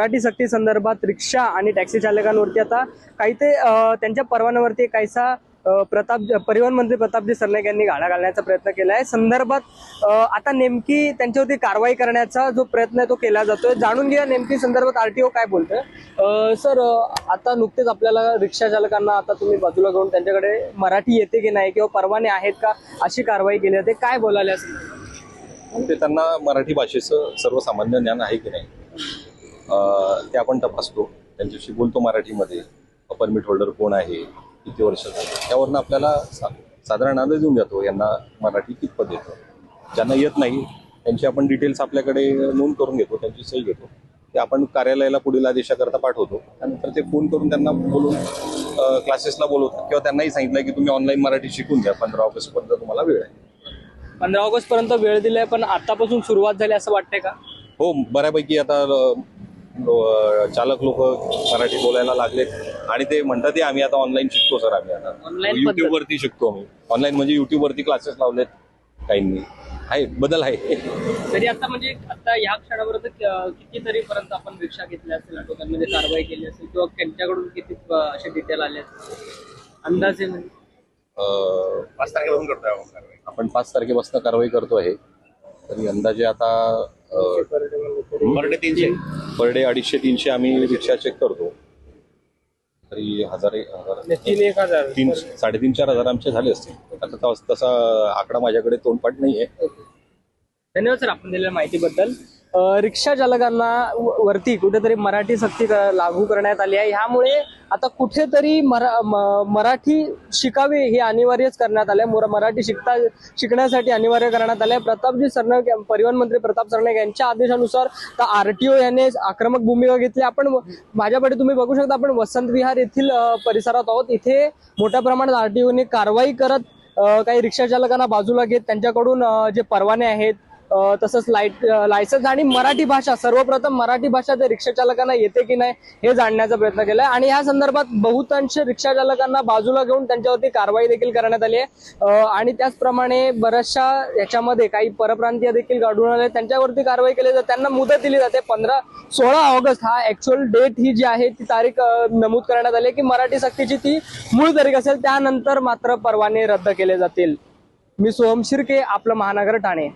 मराठी सक्ती संदर्भात रिक्षा आणि टॅक्सी चालकांवरती आता काही ते त्यांच्या परवान्यावरती काहीसा परिवहन मंत्री प्रतापजी सरनाईक यांनी घाला घालण्याचा प्रयत्न केला आहे। संदर्भात आता नेमकी त्यांच्यावरती कारवाई करण्याचा जो प्रयत्न आहे तो केला जातोय। जाणून घ्या नेमकी संदर्भात आरटीओ काय बोलतोय। सर, आता नुकतेच आपल्याला रिक्षा चालकांना आता तुम्ही बाजूला घेऊन त्यांच्याकडे मराठी येते की नाही किंवा परवाने आहेत का अशी कारवाई केली जाते, काय बोलायला असेल? ते त्यांना मराठी भाषेचं सर्वसामान्य ज्ञान आहे की नाही ते आपण तपासतो, त्यांच्याशी बोलतो मराठीमध्ये। परमिट होल्डर कोण आहे, किती वर्ष झाले, त्यावरनं आपल्याला साधारण अंदाज देऊन जातो यांना मराठी कितपत येतं। ज्यांना येत नाही त्यांची आपण डिटेल्स आपल्याकडे नोंद करून घेतो, त्यांची सही घेतो, ते आपण कार्यालयाला पुढील आदेशाकरता पाठवतो। त्यानंतर ते फोन करून त्यांना बोलून क्लासेसला बोलवतात किंवा त्यांनाही सांगितलं की तुम्ही ऑनलाईन मराठी शिकून घ्या, 15 ऑगस्टपर्यंत तुम्हाला वेळ आहे। 15 ऑगस्ट पर्यंत वेळ दिलाय, पण आतापासून सुरुवात झाली असं वाटतंय का? हो, बऱ्यापैकी आता चालक लोक मराठी बोलायला लागलेत आणि ते म्हणतात आम्ही आता ऑनलाईन शिकतो सर, आम्ही आता युट्यूब वरती शिकतो। आम्ही ऑनलाईन म्हणजे युट्यूब वरती क्लासेस लावलेत काहींनी, आहे बदल आहे। तरी आता म्हणजे आता या क्षणापर्यंत कितीतरी पर्यंत आपण रिक्षा घेतल्या असेल, ऑटोमध्ये कारवाई केली असेल किंवा त्यांच्याकडून किती असे डिटेल आले अंदाजे? म्हणजे 5 तारखेपासून करतोय आपण, 5 तारखेपासून कारवाई करतो आहे। तरी अंदाजे आता पर डे 250-300 आम्ही रिक्षा चेक करतो, तरी 3,000-4,500 आमचे झाले असतील। आता तसा आकडा माझ्याकडे तोंडपाठ नाहीये। धन्यवाद सर आपण दिलेल्या माहितीबद्दल। रिक्षा चालकांना वरती कुठेतरी मराठी सक्ती लागू करण्यात आली आहे। ह्यामुळे आता कुठेतरी मराठी शिकावे हे अनिवार्यच करण्यात आले। मराठी शिकण्यासाठी अनिवार्य करण्यात आले। प्रतापजी सरनाईक, परिवहन मंत्री प्रताप सरनाईक यांच्या आदेशानुसार आरटीओ याने आक्रमक भूमिका घेतली। आपण माझ्याकडे तुम्ही बघू शकता, आपण वसंत विहार येथील परिसरात आहोत। इथे मोठ्या प्रमाणात आरटीओने कारवाई करत काही रिक्षा चालकांना बाजूला घेत त्यांच्याकडून जे परवाने आहेत तसंच लायसन्स आणि मराठी भाषा, सर्वप्रथम मराठी भाषा त्या रिक्षा चालकांना येते की नाही हे जाणण्याचा प्रयत्न केलाय। आणि या संदर्भात बहुतांश रिक्षा चालकांना बाजूला घेऊन त्यांच्यावरती कारवाई देखील करण्यात आली आहे। आणि त्याचप्रमाणे बऱ्याचशा याच्यामध्ये काही परप्रांतीय देखील आढळून आले, त्यांच्यावरती कारवाई केली जाते। त्यांना मुदत दिली जाते 16 ऑगस्ट हा ऍक्च्युअल डेट ही जी आहे ती तारीख नमूद करण्यात आली की मराठी सक्तीची ती मूळ तारीख असेल, त्यानंतर मात्र परवाने रद्द केले जातील। मी सोहम शिर्के, आपलं महानगर ठाणे।